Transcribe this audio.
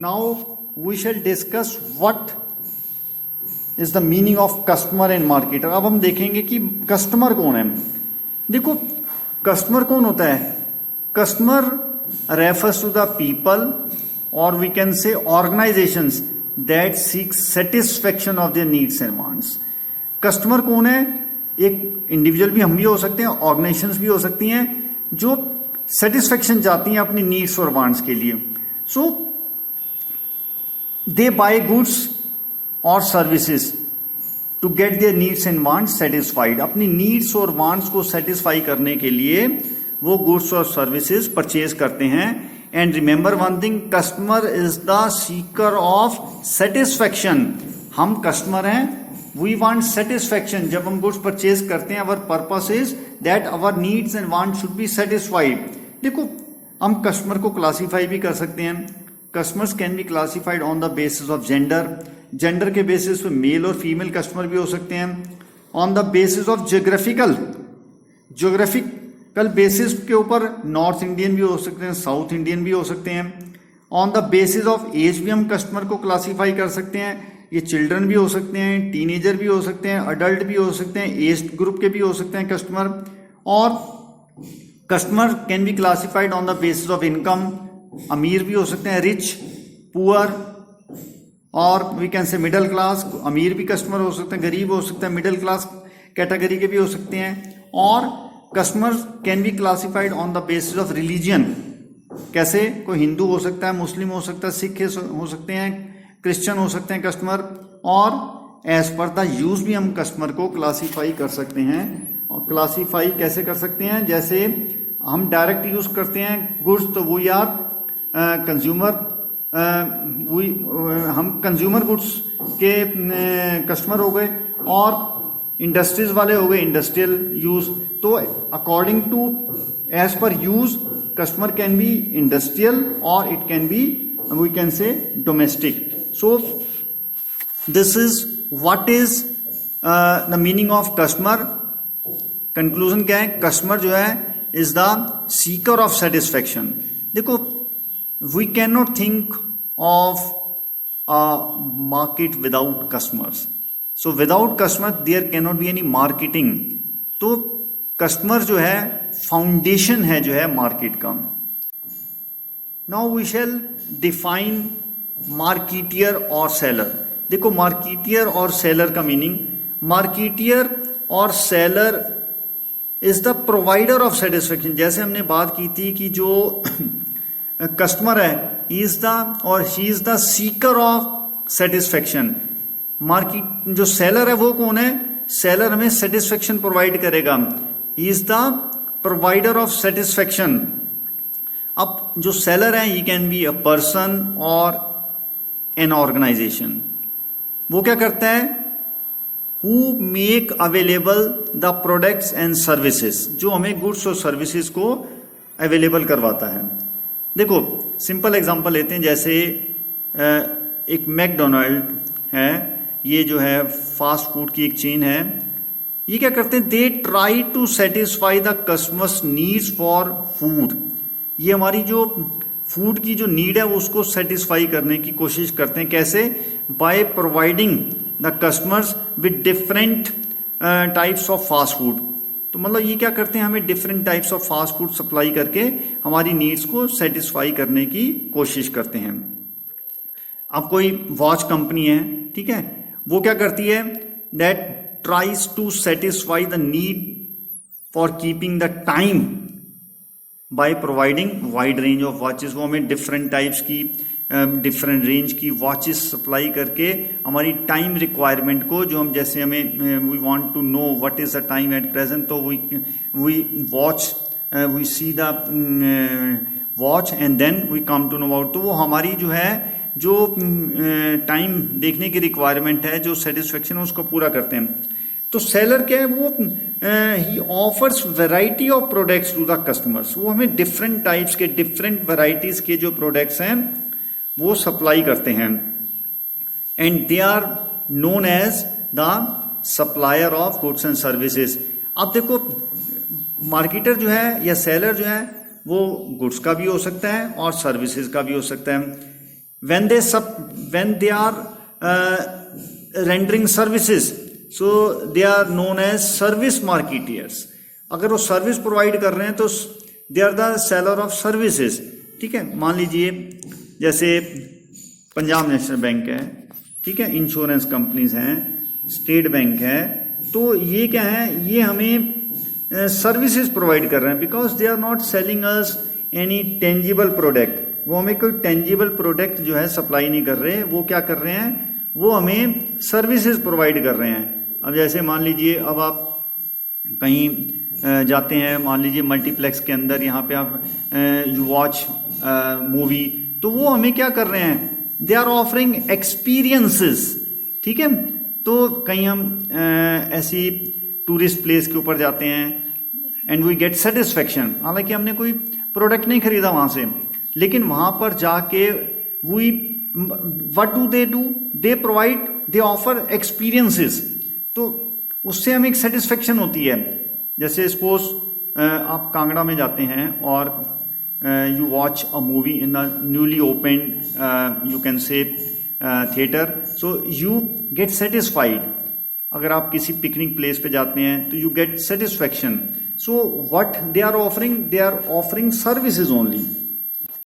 Now we shall discuss what is the meaning of customer and marketer. अब हम देखेंगे कि कस्टमर कौन है. देखो कस्टमर कौन होता है. Customer refers to the people or we can say organizations that seek satisfaction of their needs and wants. Customer कौन है. एक इंडिविजुअल भी हम भी हो सकते हैं, ऑर्गेनाइजेशंस भी हो सकती हैं जो सेटिस्फेक्शन चाहती हैं अपनी नीड्स और वांट्स के लिए. सो दे बाय गुड्स और services to get their needs and wants satisfied. अपनी नीड्स और वांट्स को सेटिस्फाई करने के लिए वो गुड्स और सर्विसेज परचेज करते हैं. And remember one thing, customer is the seeker of satisfaction. हम कस्टमर हैं, वी वांट सेटिस्फेक्शन. जब हम गुड्स परचेज करते हैं, our purpose is that our needs and want should be satisfied. देखो हम कस्टमर को क्लासीफाई भी कर सकते हैं. Customers can be classified on the basis of gender. Gender के बेसिस पे मेल और फीमेल कस्टमर भी हो सकते हैं. On the basis of geographical basis के ऊपर नॉर्थ इंडियन भी हो सकते हैं, साउथ इंडियन भी हो सकते हैं. On the basis of age भी हम कस्टमर को क्लासीफाई कर सकते हैं. ये चिल्ड्रन भी हो सकते हैं, टीनेजर भी हो सकते हैं, अडल्ट भी हो सकते हैं, एज ग्रुप के भी हो सकते हैं कस्टमर. और customer can be classified on the basis of income. अमीर भी हो सकते हैं, रिच, पुअर, और we can say middle class. अमीर भी कस्टमर हो सकते हैं, गरीब हो सकते हैं, मिडिल क्लास कैटेगरी के भी हो सकते हैं. और customer can be classified on the basis of religion. कैसे, कोई हिंदू हो सकता है, मुस्लिम हो सकता है, सिख हो सकते हैं, क्रिश्चियन हो सकते हैं कस्टमर. और एज पर द यूज भी हम कस्टमर को क्लासीफाई कर सकते हैं. और क्लासीफाई कैसे कर सकते हैं, जैसे हम डायरेक्ट यूज करते हैं गुड्स, तो वी आर कंज्यूमर. हम कंज्यूमर गुड्स के कस्टमर हो गए. और इंडस्ट्रीज वाले हो गए इंडस्ट्रियल यूज. तो according to age per use customer can be industrial और it can be we can say domestic. So this is what is the meaning of customer. Conclusion क्या है, कस्टमर जो है is the seeker of satisfaction. देखो we can not think of a market without customers. So without customer there can not be any marketing. तो customer जो है foundation है जो है मार्केट का. Now we shall define marketer और seller. देखो मार्केटियर और सेलर का मीनिंग, मार्केटियर और seller is the provider of satisfaction. जैसे हमने बात की थी कि जो कस्टमर है इज द और he is the seeker of satisfaction. Market जो सेलर है वो कौन है, सेलर हमें सेटिस्फेक्शन प्रोवाइड करेगा. He is the provider of satisfaction. अब जो सेलर है he can be a person और एन ऑर्गेनाइजेशन. वो क्या करता है, who make available the products and services, जो हमें गुड्स और सर्विसेज को अवेलेबल करवाता है. देखो सिंपल एग्जांपल लेते हैं, जैसे एक मैकडोनाल्ड है, ये जो है फास्ट फूड की एक चेन है. ये क्या करते हैं, they try to satisfy the customers needs for food. ये हमारी जो फूड की जो नीड है उसको सेटिस्फाई करने की कोशिश करते हैं. कैसे, by providing the customers with different types of fast food. तो मतलब ये क्या करते हैं, हमें different types of fast food supply करके हमारी नीड्स को सेटिस्फाई करने की कोशिश करते हैं. अब कोई वॉच कंपनी है, ठीक है, वो क्या करती है, that tries to satisfy the need for keeping the time by providing wide range of watches. वो हमें डिफरेंट टाइप्स की डिफरेंट रेंज की वॉचेस सप्लाई करके हमारी टाइम रिक्वायरमेंट को, जो हम जैसे हमें we want to know what is the time at present, तो we watch we see the watch and then we come to know about. तो वो हमारी जो है जो टाइम देखने की रिक्वायरमेंट है, जो सेटिस्फेक्शन है, उसको पूरा करते हैं. तो सेलर क्या है, वो ही offers variety of products to the customers. वो हमें डिफरेंट टाइप्स के डिफरेंट वैरायटीज के जो प्रोडक्ट्स हैं वो सप्लाई करते हैं. And they are known as the supplier of goods and services. अब देखो मार्केटर जो है या सेलर जो है वो गुड्स का भी हो सकता है और सर्विसेज का भी हो सकता है. when they are rendering services, so they are known as service marketeers. अगर वो सर्विस प्रोवाइड कर रहे हैं तो they are the seller of services, ठीक है। मान लीजिए जैसे पंजाब नेशनल बैंक है, ठीक है, इंश्योरेंस कंपनीज हैं, स्टेट बैंक है, तो ये क्या है, ये हमें सर्विसेज प्रोवाइड कर रहे हैं, because they are not selling us any tangible product. वो हमें कोई टेंजिबल प्रोडक्ट जो है सप्लाई नहीं कर रहे, वो क्या कर रहे हैं, वो हमें सर्विसेज प्रोवाइड कर रहे हैं। अब जैसे मान लीजिए अब आप कहीं जाते हैं, मान लीजिए मल्टीप्लेक्स के अंदर, यहाँ पे आप यू वॉच मूवी, तो वो हमें क्या कर रहे हैं, दे आर ऑफरिंग एक्सपीरियंसेस, ठीक है। तो कहीं हम ऐसी टूरिस्ट प्लेस के ऊपर जाते हैं एंड वी गेट सेटिस्फेक्शन, हालांकि हमने कोई प्रोडक्ट नहीं खरीदा वहां से, लेकिन वहां पर जाके we what do, they provide, they offer experiences, तो उससे हमें एक सेटिस्फेक्शन होती है। जैसे सपोज आप कांगड़ा में जाते हैं और you watch a movie in a newly open you can say theatre, so you get satisfied. अगर आप किसी पिकनिक प्लेस पे जाते हैं तो you get satisfaction. So what they are offering services only.